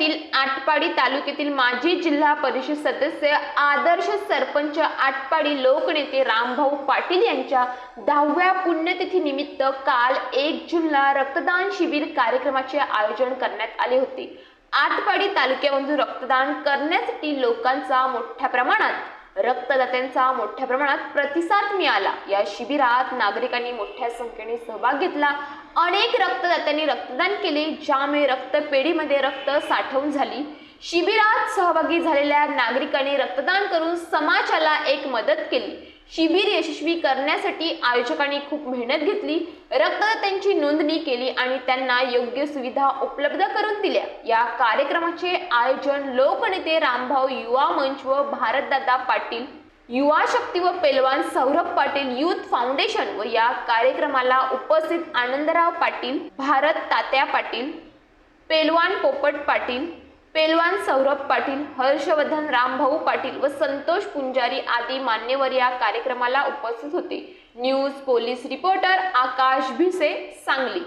येथील आटपाडी तालुक्यातील माजी जिल्हा परिषद सदस्य आदर्श सरपंच आटपाडी लोकनेते रामभाऊ पाटील यांच्या 10व्या पुण्यतिथी निमित्त काल 1 जूनला रक्तदान शिबिर कार्यक्रमाचे आयोजन करण्यात आले होते। आटपाडी तालुक्यामधून रक्तदान करण्यासाठी लोकांचा मोठ्या प्रमाणात रक्तदात्यांचा मोठ्या प्रमाणात प्रतिसाद मिळाला। या शिबिरात नागरिकांनी मोठ्या संख्येने सहभाग घेतला। अनेक रक्तदात्यांनी रक्तदान केले, ज्यामुळे रक्तपेढीमध्ये रक्त साठवून झाली। शिबिरात सहभागी झालेल्या नागरिकांनी रक्तदान करून समाजाला एक मदत केली। शिबिर यशस्वी करण्यासाठी आयोजकांनी खूप मेहनत घेतली, रक्तदात्यांची नोंदणी केली आणि त्यांना योग्य सुविधा उपलब्ध करून दिल्या। या कार्यक्रमाचे आयोजन लोकनेते रामभाऊ युवा मंच व भारतदादा पाटील युवा शक्ती व पेलवान सौरभ पाटील यूथ फाउंडेशन व या कार्यक्रमाला उपस्थित आनंदराव पाटील, भारत तात्या पाटील, पेलवान पोपट पाटील, पेलवान सौरभ पाटील, हर्षवर्धन रामभाऊ पाटील व संतोष पुंजारी आदी मान्यवर या कार्यक्रमाला उपस्थित होते। न्यूज पोलीस रिपोर्टर आकाश भिसे, सांगली।